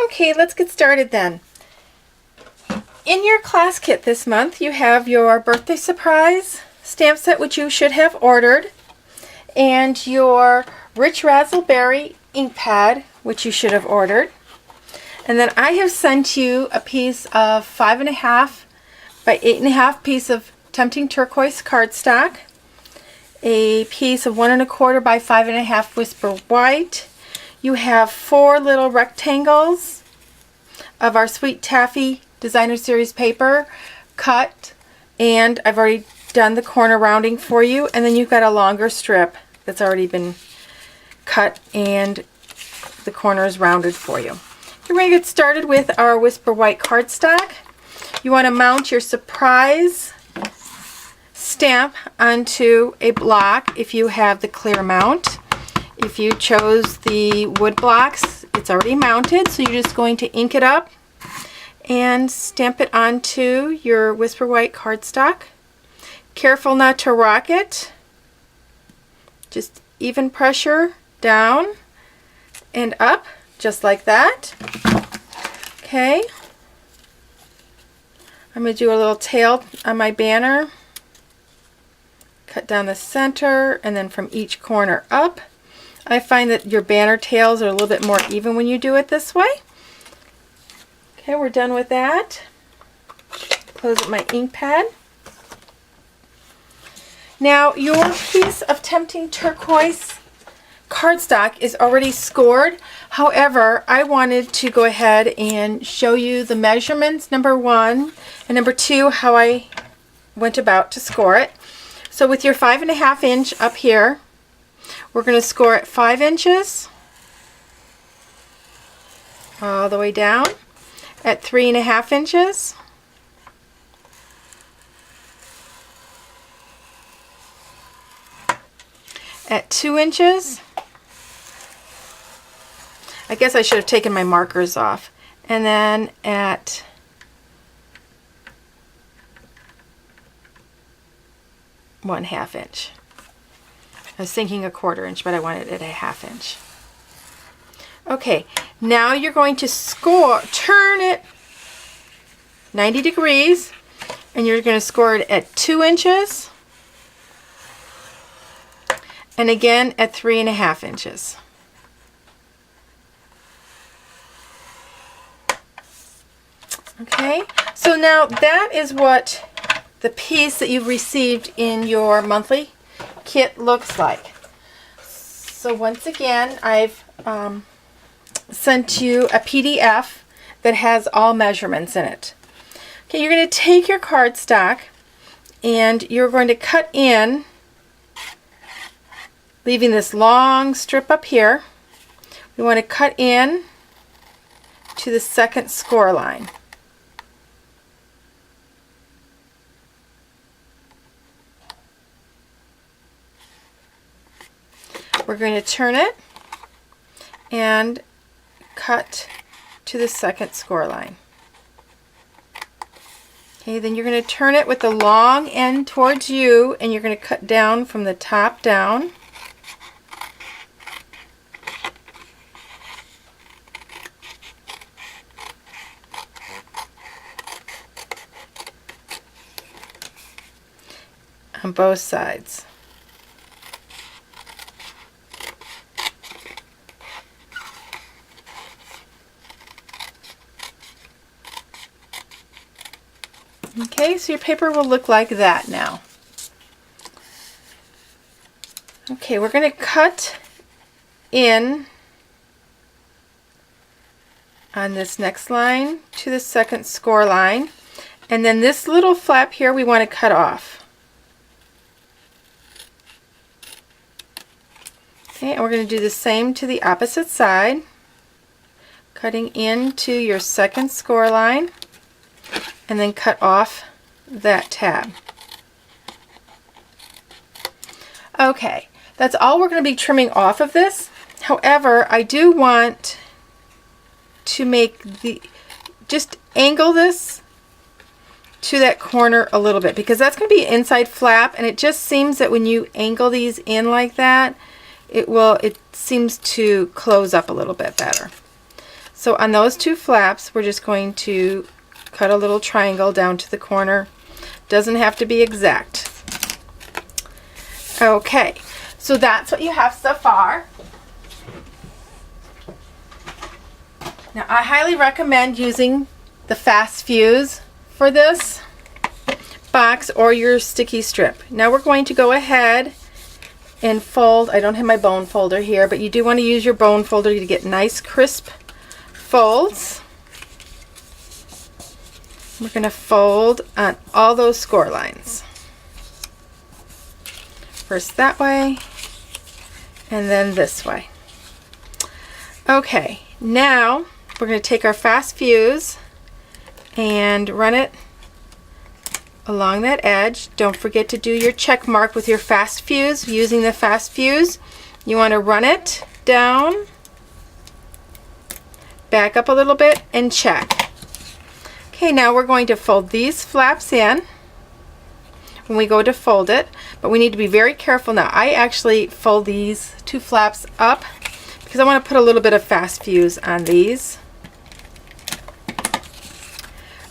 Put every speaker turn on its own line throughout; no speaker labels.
Okay, let's get started then. In your class kit this month, you have your birthday surprise stamp set, which you should have ordered, and your Rich Razzleberry ink pad, which you should have ordered. And then I have sent you a piece of 5.5 by 8.5 piece of Tempting Turquoise cardstock, a piece of 1.25 by 5.5 Whisper White. You have 4 little rectangles of our Sweet Taffy Designer Series paper cut, and I've already done the corner rounding for you, and then you've got a longer strip that's already been cut and the corner is rounded for you. We're going to get started with our Whisper White cardstock. You want to mount your surprise stamp onto a block if you have the clear mount. If you chose the wood blocks, it's already mounted, so you're just going to ink it up and stamp it onto your Whisper White cardstock. Careful not to rock it. Just even pressure down and up, just like that. Okay. I'm going to do a little tail on my banner. Cut down the center and then from each corner up. I find that your banner tails are a little bit more even when you do it this way. Okay, we're done with that. Close up my ink pad. Now your piece of Tempting Turquoise cardstock is already scored. However, I wanted to go ahead and show you the measurements, number 1, and number 2, how I went about to score it. So with your 5.5 inch up here, we're going to score it 5 inches all the way down, at 3.5 inches, at 2 inches. I guess I should have taken my markers off. And then at 1/2 inch. I was thinking 1/4 inch, but I wanted it at 1/2 inch. Okay, now you're going to turn it 90 degrees, and you're going to score it at 2 inches, and again at 3.5 inches. Okay, so now that is what the piece that you've received in your monthly kit looks like. So once again, I've sent you a PDF that has all measurements in it. Okay, you're going to take your cardstock and you're going to cut in, leaving this long strip up here. We want to cut in to the second score line. We're going to turn it and cut to the second score line. Okay, then you're going to turn it with the long end towards you, and you're going to cut down from the top down. On both sides. Okay, so your paper will look like that now. Okay, we're going to cut in on this next line to the second score line, and then this little flap here we want to cut off. Okay, and we're going to do the same to the opposite side, cutting into your second score line, and then cut off that tab. Okay, that's all we're going to be trimming off of this. However, I do want to make just angle this to that corner a little bit, because that's going to be an inside flap, and it just seems that when you angle these in like that, it seems to close up a little bit better. So on those two flaps, we're just going to cut a little triangle down to the corner. Doesn't have to be exact. Okay, so that's what you have so far. Now I highly recommend using the fast fuse for this box or your sticky strip. Now we're going to go ahead and fold. I don't have my bone folder here, but you do want to use your bone folder to get nice crisp folds. We're going to fold on all those score lines. First that way, and then this way. Okay, now we're going to take our fast fuse and run it along that edge. Don't forget to do your check mark with your fast fuse. Using the fast fuse, you want to run it down, back up a little bit, and check. Okay, now we're going to fold these flaps in when we go to fold it, but we need to be very careful. Now I actually fold these two flaps up because I want to put a little bit of fast fuse on these.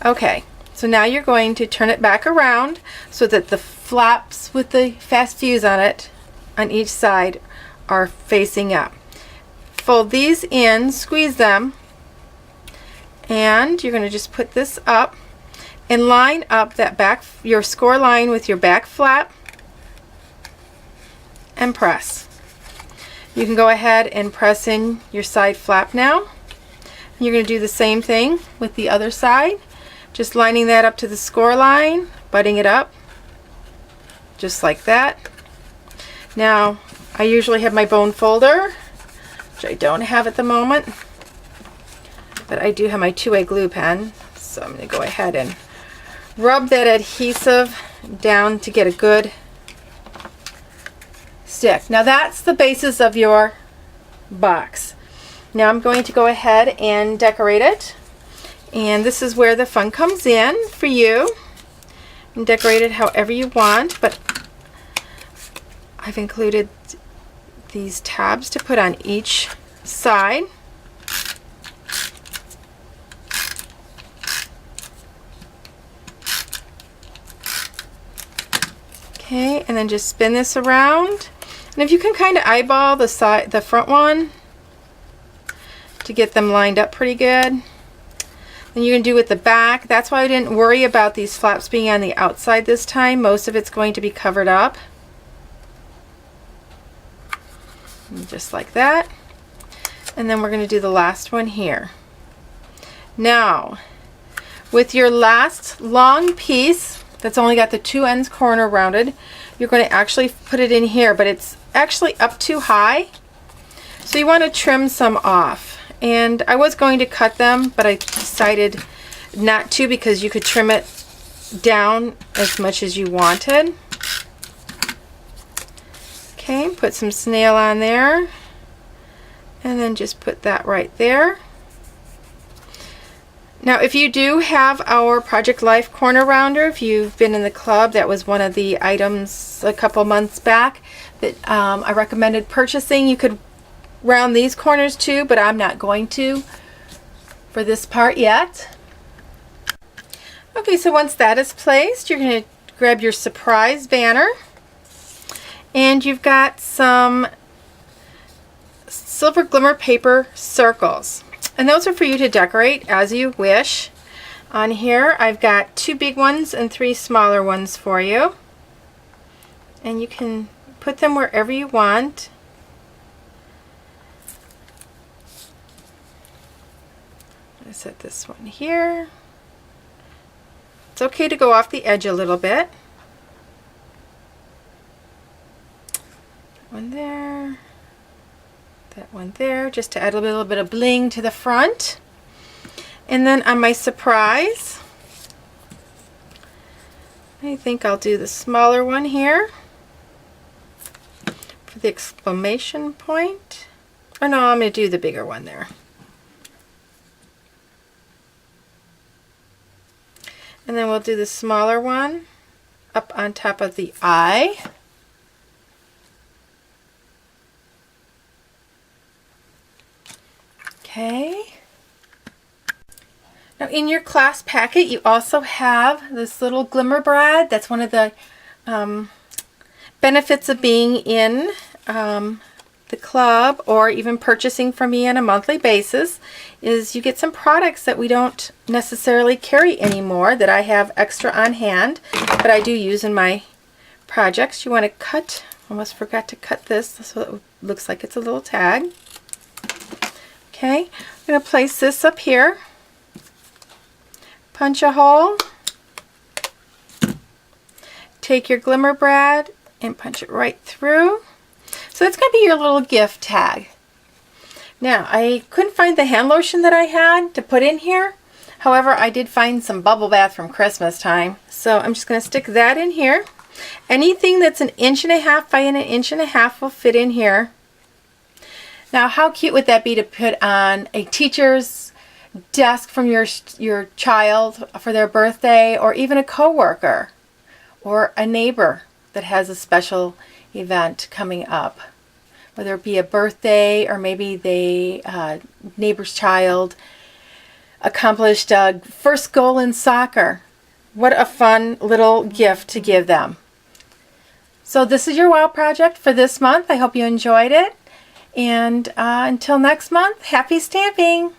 Okay, so now you're going to turn it back around so that the flaps with the fast fuse on it on each side are facing up. Fold these in, squeeze them, and you're going to just put this up and line up that back, your score line with your back flap, and press. You can go ahead and press in your side flap now. You're going to do the same thing with the other side, just lining that up to the score line, butting it up, just like that. Now, I usually have my bone folder, which I don't have at the moment, but I do have my two-way glue pen, so I'm going to go ahead and rub that adhesive down to get a good stick. Now that's the basis of your box. Now I'm going to go ahead and decorate it, and this is where the fun comes in for you. And decorate it however you want, but I've included these tabs to put on each side. Okay, and then just spin this around. And if you can kind of eyeball the side, the front one, to get them lined up pretty good. Then you can do with the back. That's why I didn't worry about these flaps being on the outside this time. Most of it's going to be covered up. And just like that. And then we're going to do the last one here. Now, with your last long piece that's only got the two ends corner rounded, you're going to actually put it in here, but it's actually up too high. So you want to trim some off. And I was going to cut them, but I decided not to because you could trim it down as much as you wanted. Okay, put some snail on there, and then just put that right there. Now if you do have our Project Life corner rounder, if you've been in the club, that was one of the items a couple months back that I recommended purchasing. You could round these corners too, but I'm not going to for this part yet. Okay, so once that is placed, you're going to grab your surprise banner, and you've got some silver glimmer paper circles, and those are for you to decorate as you wish. On here I've got 2 big ones and 3 smaller ones for you, and you can put them wherever you want. I set this one here. It's okay to go off the edge a little bit. That one there, that one there, just to add a little bit of bling to the front. And then on my surprise, I think I'll do the smaller one here for the exclamation point. Oh no, I'm going to do the bigger one there. And then we'll do the smaller one up on top of the eye. Okay. Now in your class packet you also have this little glimmer brad. That's one of the benefits of being in the club or even purchasing from me on a monthly basis is you get some products that we don't necessarily carry anymore that I have extra on hand, but I do use in my projects. You want to cut, almost forgot to cut this so it looks like it's a little tag. Okay, I'm going to place this up here, punch a hole, take your glimmer brad and punch it right through. So it's going to be your little gift tag. Now, I couldn't find the hand lotion that I had to put in here. However, I did find some bubble bath from Christmas time. So I'm just going to stick that in here. Anything that's 1.5 inches by 1.5 inches will fit in here. Now, how cute would that be to put on a teacher's desk from your child for their birthday, or even a coworker or a neighbor that has a special event coming up, whether it be a birthday or maybe the neighbor's child accomplished first goal in soccer. What a fun little gift to give them. So this is your wow project for this month. I hope you enjoyed it, and until next month, happy stamping!